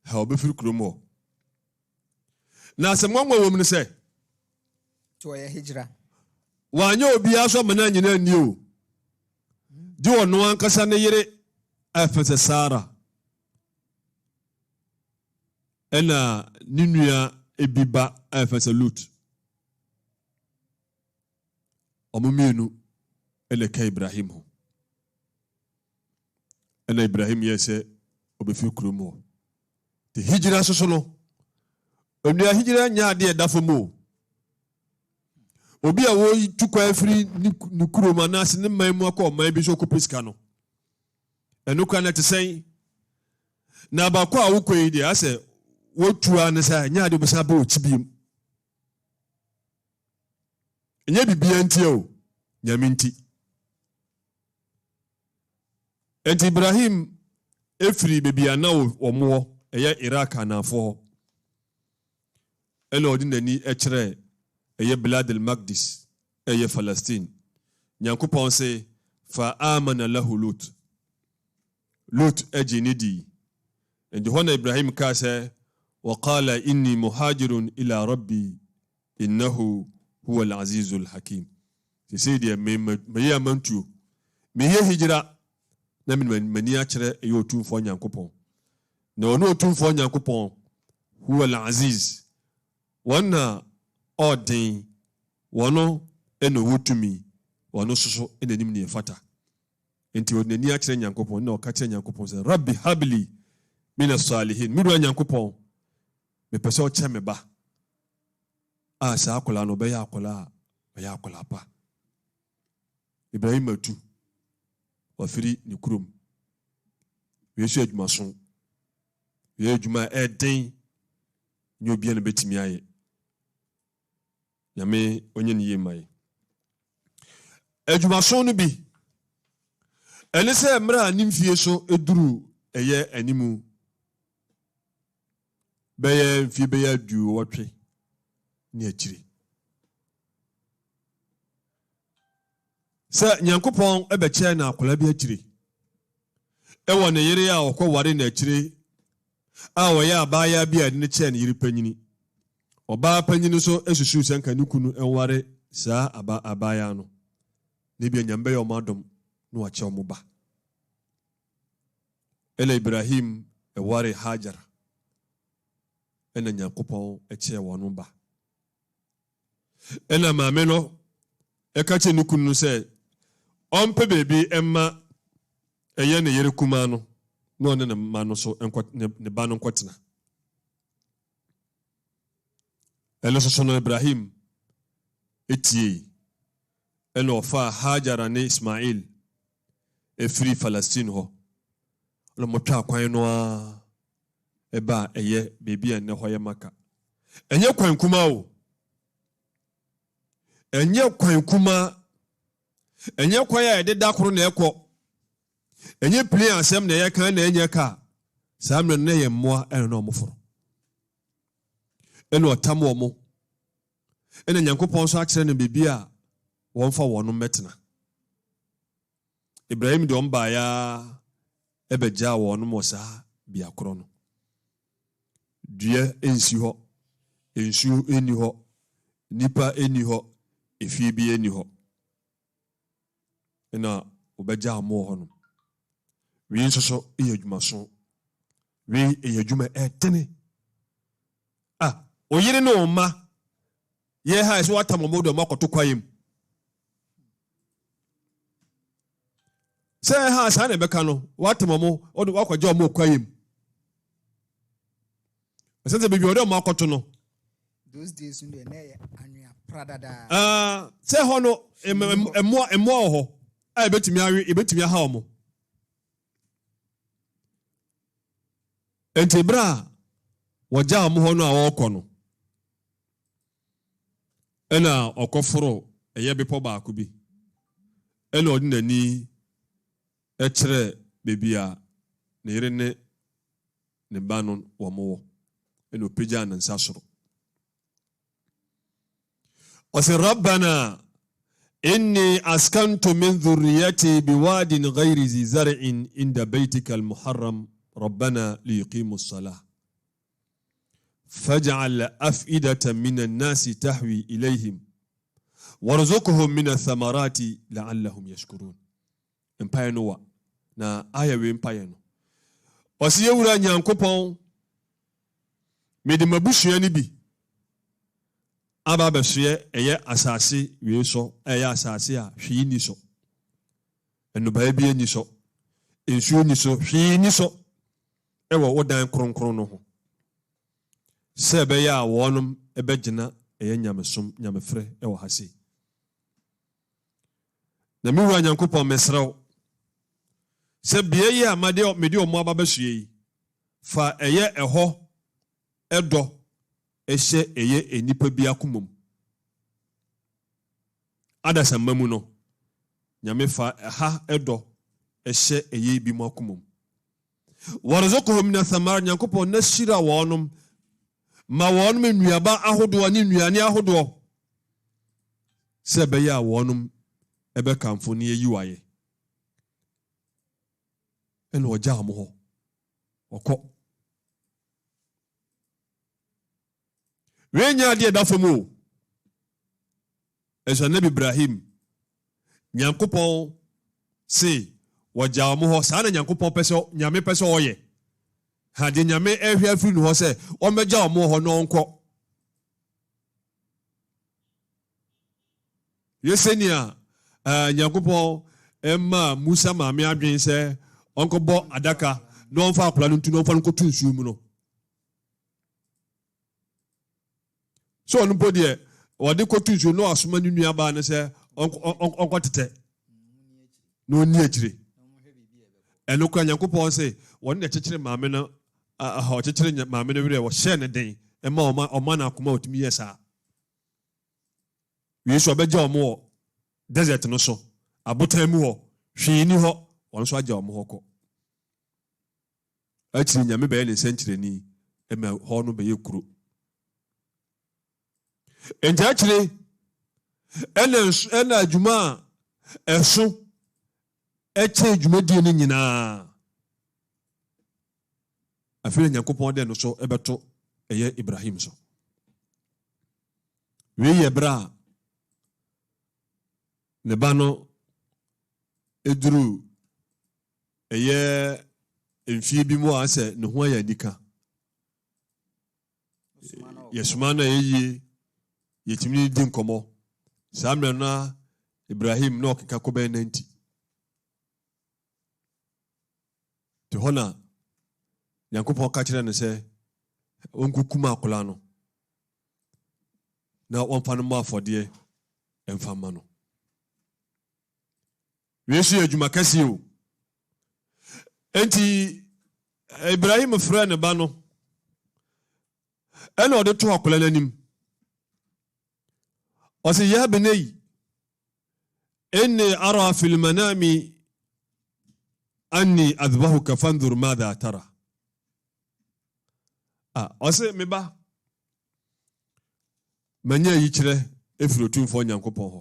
ha obe firi kuromo na asemwanwa wo mu se to ya hijra wanya obi aso mana nyina ni o di wono ankasa ne yere afese Sara ena ninua ebiba afese Lut omumenu eleka Ibrahim ho ena Ibrahim yese obefi kuromo te hijira soso no onua hijira nya ade dafomo obi a wo tukwa afiri ni kuroma na ase ne manmu akọ man bi so kopiska no enu kwa na te sen na ba kwa wo koyi de ase wo tua ne sa nya ade besa ba otibiem enye bibia ntie o nyaminti enti Ibrahim efiri bebia na omo eye Iraq anafo elo dinani ekire eye Bilad al-Maqdis eye Palestine Nyankopɔn se fa amana lahu Lut ejinidi enti hona Ibrahim ka se wa qala inni muhajirun ila rabbi innahu huwa al-azizul hakim sisi me ya mantu me ye hijira na mani a kire eye otumfo Nyankopɔn na ono otumfo Nyankopɔn huwa al-aziz wana odin wono eno wotumi wono soso enanim ne fata enti onani a kire Nyankopɔn na o ka kire Nyankopɔn se rabbi habli min as-salihin miru Nyankopɔn me pese o cheme ba sa akola no be ya akola pa Ibrahim atu wafiri ni kurom yesu adwuma so ye adwuma eden nyo bia no betimi aye yame onye ne yemai adwuma so no bi ene se mra nimfie so eduru eye animu beye mfie beye adu wotwe ni akiri sa Nyankopɔn ebeche na akola bi akiri ewo ne yere a okɔware na akiri a wo ya abaya bi a ne che ne yiri panyini oba panyini so esusu senka ne kunu enware sa abaya no ne bi nyambe yo madom no ache omuba ele Ibrahim eware Hajar ɛna Nyankopɔn ɛkyɛ wɔn ba ɛna maame no ɛka kyɛ ne kunu no sɛ ɔmpɛ baabi ɛma ɛyɛ ne yere kumaa no na ɔne ne mma no so ne ba no nkɔtena ɛno soso no Ibrahim ɛtie ɛna ɔfaa Hajara ne Ismail ɛfiri Palestine hɔ ɔno mɔtwa akwan no a ɛba ɛyɛ baabi a ɛnɛ hɔ yɛ Maka ɛnyɛ kwan kuma o ɛnyɛ kwan kuma ɛnyɛ kwan a yɛde da koro na ɛkɔ ɛnyɛ plane asɛm na ɛyɛ kan na ɛnyɛ ka saa mmerɛ no yɛ mmoa ɛna na ɔmoforo ɛna ɔtam wɔ mo ɛna Nyankopɔn nso akyerɛ no baabi a wɔmfa wɔn mmɛtena Ibrahim de ɔmba ya ɛbɛgyaa wɔn mo saa bia korɔ no dua ɛnsi hɔ nsuo ɛnni hɔ nipa ɛnni hɔ efie bi ɛnni hɔ ɛna ɔbɛgyaa mo hɔ no wei nso so ɛyɛ adwuma so wei ɛyɛ adwuma ɛtene ɔyere ne ɔma yɛ ha ɛsɛ watam ɔmo de ɔmo akɔto kwayam sɛ ha saa na ɛbɛka no watam ɔmo ɔde wakɔgya ɔmo kwayam ɛsɛ sɛ baabi ɔde ɔmo akɔto no those days no na yɛ anwea pradada sɛ hɔ no ɛmmoa wɔ hɔ a ɛbɛtumi aha ɔmo enti berɛ a wɔgya ɔmo hɔ no a wɔrekɔ no ɛna ɔkɔforo ɛyɛ bepɔ baako bi ɛna ɔde n'ani ɛkyerɛ baabi a ne yere ne ne ba no wɔmo wɔ ɛna ɔpagyaa ne nsa soro ɔsɛ rabbana inni askantu min dhurriyati biwadin ghayri zi zar'in inda baytika almuharram rabbana liyuqimu as-salah فاجعل أفئدة من الناس تهوي إليهم وارزقهم من الثمرات لعلهم يشكرون empire no wa na aya we empire no osi ewura Nyankopɔn mede mabusua ni bi aba bɛsoɛ ɛyɛ asase we so ɛyɛ asase a hwii ni so ɛnubaa bi ani so nsuo ni so hwii ni so ɛwɔ wodan kronkron no ho sɛ ɛbɛyɛ a wɔnom ɛbɛgyina ɛyɛ nyamesom nyamefrɛ ɛwɔ ha sei na mewura Nyankopɔn mesrɛw sɛ bea yi a mede ɔmo aba bɛsua yi fa ɛyɛ ɛhɔ ɛdɔ ɛhyɛ ɛyɛ enipa bi akomam adasamma mu no nyame fa ɛha ɛdɔ ɛhyɛ ɛyɛ bi mu akomam warzuqhum min athamarat Nyankopɔn na hyira wɔnom ma wɔnom nnuaba ahodoɔ ne nnuane ahodoɔ sɛ ɛbɛyɛ a wɔnom ɛbɛkamfo ne yɛyi wayɛ ɛna ɔgyaa mo hɔ ɔkɔ wei nyɛ adeɛ da fam o ɛsɛ Nabi Ibrahim Nyankopɔn se wɔgyaa mo hɔ saa na Nyankopɔn nyame pɛ sɛ ɔyɛ hade nyame ɛhwɛ afiri no hɔ sɛ ɔmɛgya ɔmo hɔ no ɔnkɔ yɛsɛnia Nyankopɔn ɛma Musa maame adwen sɛ ɔnkɔbɔ adaka na ɔmfa akora no ntu na ɔmfa no nkɔto nsuo mu no so ɔno mpo deɛ wɔde kɔto nsuo na wasoma ne nuabaa no sɛ ɔnkɔtetɛ na ɔnni akyire ɛno kora Nyankopɔn sɛ wɔne na kyekyere maame no ɔkyekyere maame no werɛ wɔhyɛ ne den ɛma ɔma no akoma ɔtumi yɛ saa Yesu ɔbɛgya ɔmo wɔ desert no so abotan mu hɔ hwee ni hɔ ɔno nso agya ɔmo hɔ kɔ akyiri nyame bɛyɛ ne nsɛnkyerɛnni ɛma hɔ no bɛyɛ kuro enti akyire ɛna adwuma a ɛso ɛkyɛ dwumadie no nyinaa afei Nyankopɔn de no so ɛbɛto ɛyɛ Ibrahim so wei yɛ berɛ a ne ba no ɛduru ɛyɛ mfie bi mu a sɛ ne ho ayɛ anika yɛsoma no ɛyie yɛtumi di nkɔmmɔ saa mmerɛ no a Ibrahim na ɔkeka kɔbɛn 90 te hɔ na Nyankopɔn ka kyerɛ no sɛ ɔnkukum akwadaa no na wɔmfa no mmɔ afɔdeɛ ɛmfa ma no Yesu yɛ adwuma kɛseɛ o enti Ibrahim frɛ ne ba no ɛna ɔde to akwadaa n'anim ɔsɛ ya benayi inni ara fil manami anni adhbahuka fanzur madha tara ɔsɛ me ba manya yi kyerɛ ɛfiri Otumfoɔ Nyankopɔn hɔ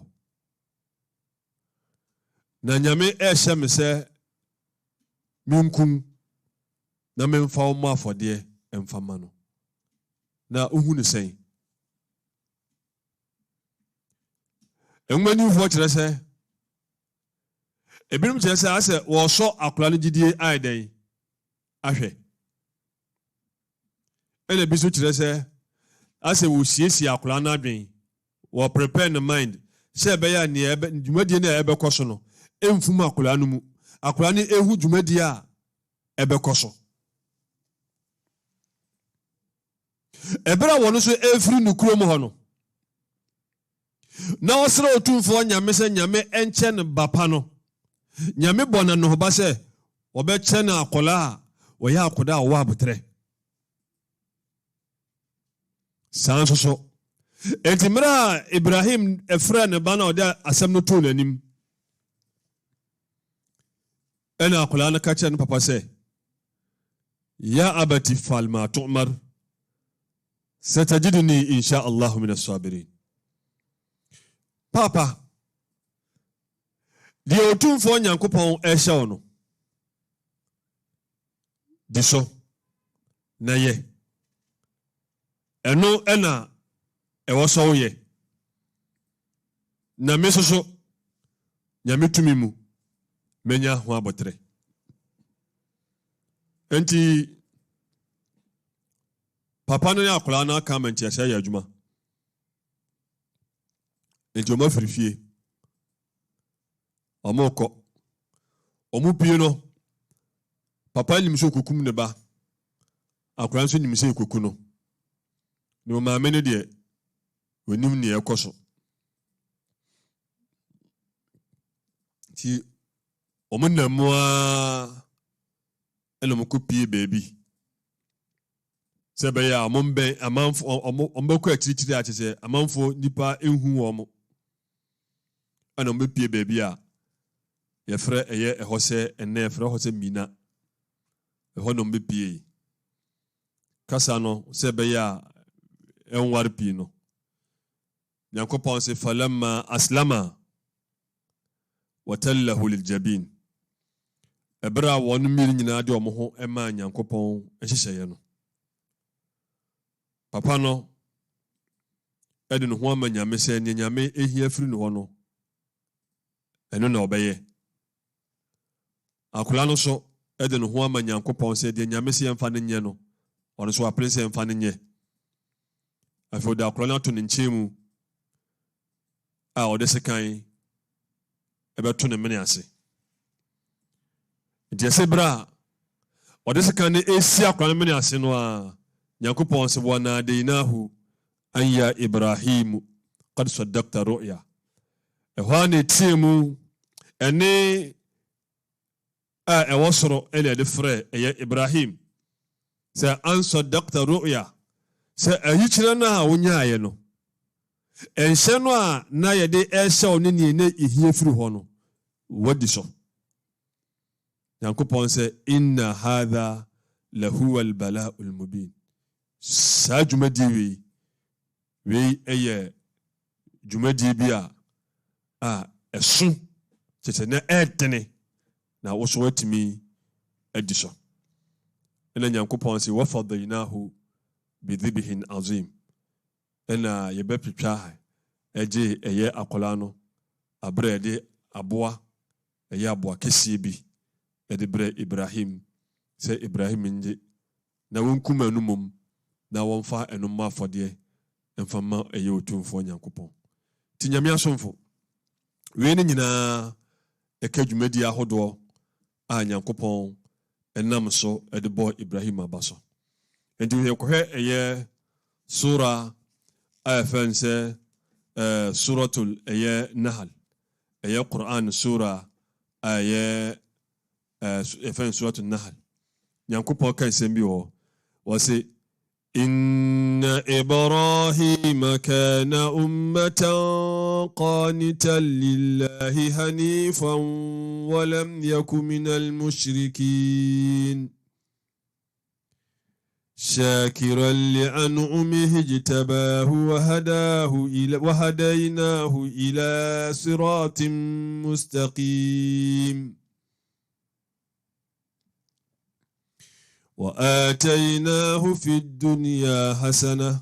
na Nyame ɛhyɛ me sɛ menkum na memfa wo mmɔ afɔdeɛ ɛmfa ma no na wohu ne sɛn ɛnwumanifoɔ kyerɛ sɛ ebinom kyerɛ sɛ asɛ wɔsɔ akwadaa no gyidie ayɛ dɛn ahwɛ ɛna bi so kyerɛ sɛ asɛ wɔsiesie akwadaa no adwen wɔ prepare ne mind sɛ ɛbɛyɛ a nea dwumadie no a ɛbɛkɔ so no ɛmfum akwadaa no mu akwadaa no ɛhu dwumadie a ɛbɛkɔ so ɛberɛ a wɔn nso ɛfiri ne kurom hɔ no na ɔsrɛ Otumfoɔ Nyame sɛ Nyame ɛnkyɛ ne bapa no Nyame bɔ na no ba sɛ ɔbɛkyɛ ne akwadaa a wɔyɛ akwadaa a ɔwɔ abotrɛ saa nso so enti mmerɛ a Ibrahim ɛfrɛ ne ba na ɔde asɛm no too n'anim ɛna akwadaa no ka kyerɛ ne papa sɛ ya abati fal ma tu'mar satajiduni insha Allah min as-sabirin papa deɛ Otumfoɔ Nyankopɔn ɛhyɛ wo no di so na yɛ ɛno ɛna ɛwɔ sɛ woyɛ na me so so Nyame tumi mu menya ho abotrɛ enti papa no ne akwadaa no aka ma ntiahyɛ yɛ adwuma enti ɔma firi fie ɔmo kɔ ɔmo pie no papa nim sɛ okukum ne ba akwadaa nso nim sɛ ekuku no ne maame no deɛ onim ne ɛkɔ so ti ɔmo nam a ɛna ɔmo kɔ pie baabi sɛ bɛyɛ a ɔmo mbɛn amanfo ɔmo bɛkɔ akyirikyiri a kyerɛ sɛ amanfo nipa ehu wɔn mo ɛna ɔmo bɛpie baabi a yɛfrɛ ɛyɛ ɛhɔ sɛ ɛnɛ yɛfrɛ ɛhɔ sɛ Mina ɛhɔ na ɔmo bɛpie kasa no sɛ bɛyɛ a ɛnware pii no Nyankopɔn sɛ falamma aslama watallahu liljabin ɛberɛ a wɔn mmiri nyinaa de ɔmo ho ɛmaa Nyankopɔn ɛhyehyɛeɛ no papa no ɛde ne ho ama Nyame sɛ nea Nyame ɛhia firi ne hɔ no ɛno na ɔbɛyɛ akwadaa no so ɛde ne ho ama Nyankopɔn sɛ deɛ Nyame sɛ yɛmfa no nyɛ no ɔno so apere sɛ yɛmfa no nyɛ afei ɔde akwadaa no ato ne nkyɛn mu a ɔde sekan ɛbɛto ne mene ase nti ɛsɛ berɛ a ɔde sekan no ɛsi akwadaa no mene ase no a Nyankopɔn sɛ wanadainahu an ya Ibrahim qad saddaqta ru'ya ɛhɔ a ne tie mu ɛne a ɛwɔ soro ɛne ɛde frɛ ɛyɛ Ibrahim sɛ an saddaqta ru'ya sɛ ayikyerɛ no a wonyaeɛ no ɛnhyɛ no a na yɛde ɛhyɛ wo ne ne ɛhia firi hɔ no wadi so Nyankopɔn sɛ inna hadha lahuwa albala'u almubin saa dwumadie wei ɛyɛ dwumadie bi a ɛso kyerɛ na ɛdene na wo so watumi adi so ɛna Nyankopɔn sɛ wafadainahu bidhibihin azim ɛna yɛbɛpetwa ɛgye ɛyɛ akwadaa no aberɛ ɛde aboa ɛyɛ aboa kɛseɛ bi ɛde brɛ Ibrahim sɛ Ibrahim ngye na wɔnkum anumom na wɔmfa ɛnomma afɔdeɛ mfama ɛyɛ otumfoɔ Nyankopɔn ti nyame asomfo wei ne nyinaa ɛka dwumadi ahodoɔ a Nyankopɔn ɛnam so ɛde bɔ Ibrahim aba so enti yɛkɔhwɛ ɛyɛ sura a ɛfɛn sɛ suratul ɛyɛ Nahl ɛyɛ Quran sura a ɛyɛ ɛfɛn suratul Nahl Nyankopɔn ka nsɛm bi wɔ wɔse إن إبراهيم كان أمة قانتا لله حنيفا ولم يك من المشركين شاكرا لأنعمه اجتباه وهديناه إلى صراط مستقيم وآتيناه في الدنيا حسنة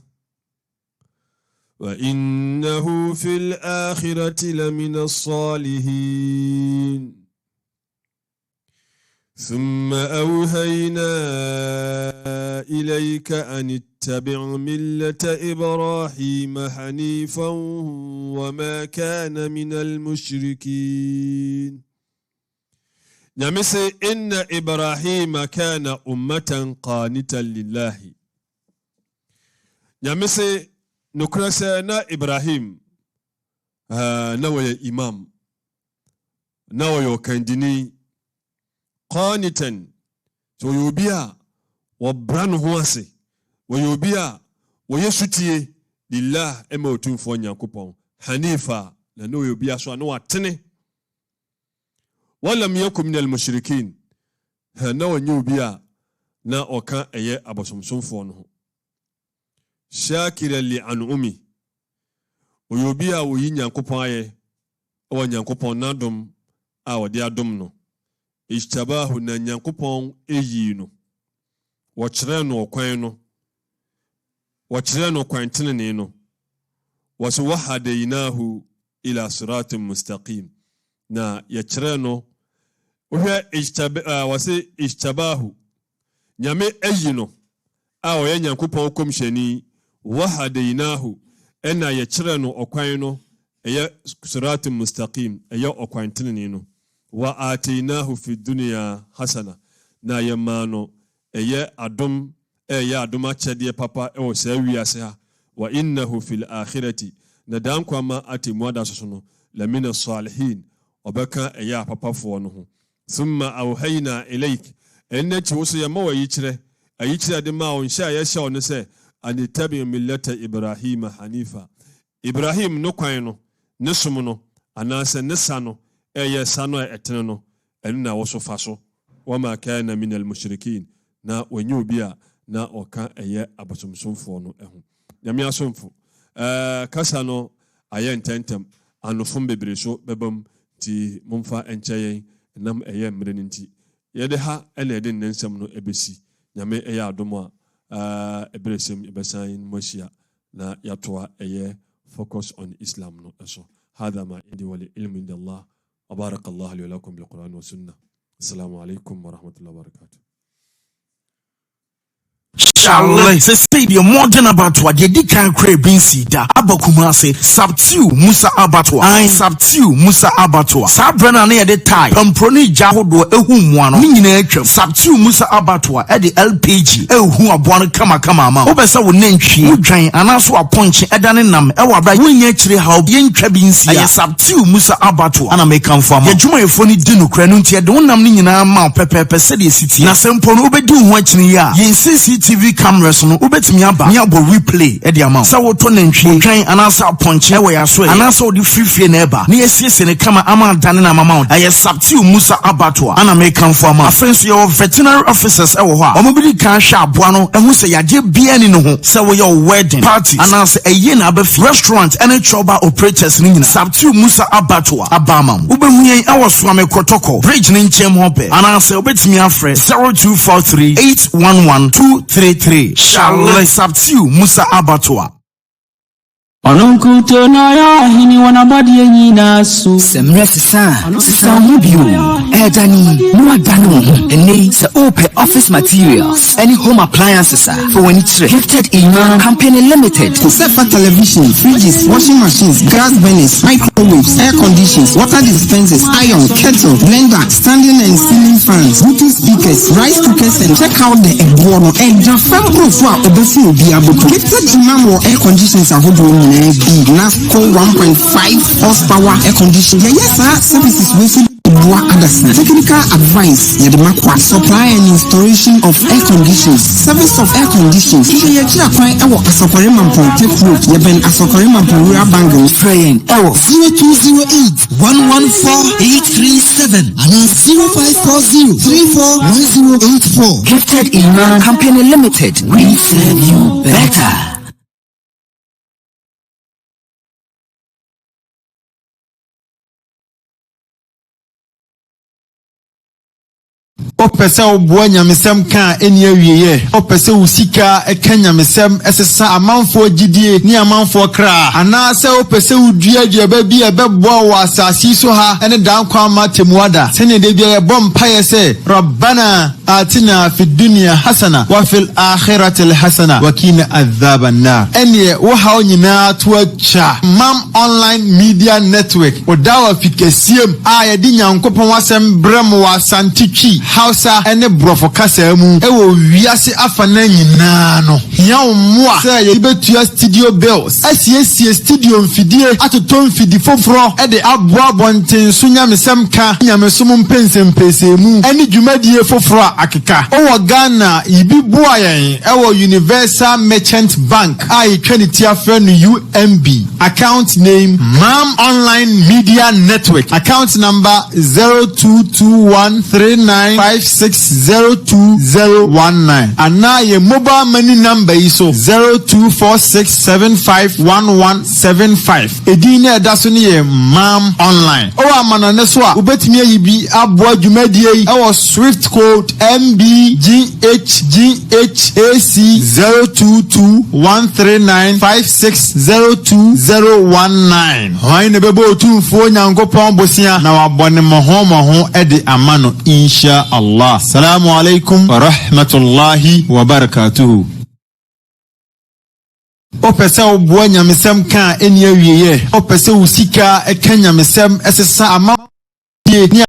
وإنه في الآخرة لمن الصالحين ثم أوهينا إليك أن اتبع ملة إبراهيم حنيفا وما كان من المشركين نمسي إن إبراهيم كان أمة قانتا لله نمسي نكرسنا إبراهيم نوى إمام نوى كندني قانتا ويوبيا وبران هواسي ويوبيا ويسوتي لله أما وتنفون ينكوبون حنيفا لأنه يوبيا سوى نوى تني ولم يكن من المشركين نوى نيوبيا نا أوكا أيه أبو سمسون فونه شاكرا لأنعمي ويوبيا وين ينكوبون أيه أو ينكوبون نادم أو دي أدمنو اشتباه na Nyankopɔn eyi no wɔkyerɛ no kwan tenene no wɔso wahadainahu ila siratin mustaqim na yɛkyerɛ no wohwɛ ishtabahu nyame eyi no a ɔyɛ Nyankopɔn komhyɛni wahadainahu ɛna yɛkyerɛ no ɔkwan no ɛyɛ siratin mustaqim ɛyɛ ɔkwan tenene no وآتيناه في الدنيا حسنة na yemano eye adom achede papa e wo sawiase ha wa innahu fil akhirati na dan kwama atimwada soso no lamina salihin obeka eye papa fo no ho thumma awhayna ilayk enati wo so yema wayikyire ayikyire de ma won hya ye hya won se anitabi millata ibrahim hanifa ibrahim no kwan no ne som no anase ne sa no eye sano etene no enu na woso faso wama kana min almushrikin na wanyu bia na oka eye abosomsomfo no ehu nyame asomfo kasa no aye ntentem anofom bebre so bebam ti momfa enkyeye nam eye mreni nti yede ha ene ede nnensem no ebesi nyame eye adomo ebresem ebesan moshia na yatoa eye focus on Islam no eso hada ma indi wali ilmi inda Allah وبارك الله لي ولكم بالقرآن والسنة السلام عليكم ورحمة الله وبركاته Charlie, say stadium modern abattoir. They can create bean seeder. Abakumase, Sabtiu Musa abattoir. I Sabtiu Musa abattoir. Sabrina near the tie. Proni Jahodo ehumwano. Nine Sabtiu Musa abattoir. At the LPG. Ehu abwana kama ma. Obesa wo nenchi. Udwan anaso aponche edane nam. Ewa bra wenye chire ha obientwa bean seeder. Aye Sabtiu Musa abattoir. Ana make am fama. Yejuma efoni dinu kra no ntia de wonam ni nyina ma pepepe se de siti. Na sempo no obedi ho akini ya. Yen CCTV cameras no ubetimi aba nya bo replay e de ama sa wo to nantwie twan anasa ponche e wo ya so anasa wo di free na eba na yesiese ne kama ama dane na mama aye Sabtiu Musa abattoir ana make am for ama friends your veterinary officers e wo ho a omo bi kan hwa aboa no ehu se yaje bia ni no ho se wo your wedding party anasa eye na abafi restaurant and choba operators ni nyina Sabtiu Musa abattoir abama ubehu yen e wo so amekotoko bridge ni nchem ho pe anasa obetimi afre 0243 811 233 Charlie Sabtiu Musa abattoir. Ononkuto na ya hini wanabadi yenyi nasu. Semre sisa mubio. Edani, no dano. Ene se open office materials. Any home appliances for when it's gifted Iman Company Limited. Sefa television, fridges, washing machines, gas burners, microwaves, air conditioners, water dispensers, iron, kettle, blender, standing and ceiling fans, Bluetooth speakers, rice cookers, and check out the Ebuono and Jafam Profile Obefu Obiabuto. Gifted Imam or air conditioners are holding NASCO 1.5 horsepower air conditioner. Yes, sir. Services with technical advice, supply and installation of air conditioners, service of air conditioners. Take road. Yeben Bangle praying 0208 114 837 and 0540 341084. Gifted Iman Company Limited. We serve you better. Opese oboa nyamesem kan eni awieye opese usika eka nyamesem esesa amanfo gidie ni amanfo kra ana se opese udua dua bi ebeboa wa asasi so ha ene dan kwa matemuada sene de bia bom paye se rabbana atina fid dunya hasana wa fil akhirati hasana wa qina adhaban nar ene wo ha onyina to acha mam online media network odawa fikesiem a ye di nyankopon wasem brem wa santitwi Hausa ene brofo kasa mu ewo wiase afana nyina no hia ommoa say ye betua studio bills asiesie studio mfidie atoto mfidi foforo ede aboa bonten so nyamesem ka nyamesum mpensempese mu ene dwumadie foforo akeka owo Ghana ibi boa yen ewo Universal Merchant Bank ai twenty afra no UMB account name Mam Online Media Network account number 022139560219 ana ye mobile money number iso 0246751175 edine edaso ne ye Mam Online o amana ne so a obetimi ayibi aboa dwumadie yi e Swift code MBGHGHAC 022139560219 hoy ne bebo otumfo nyankopon bosia na wabone moho ede amano insha Allah. Assalamu alaikum wa rahmatullahi wa barakatuhu. Opese oboa nyamesem kan eni awieye opese usika eka nyamesem esesa ama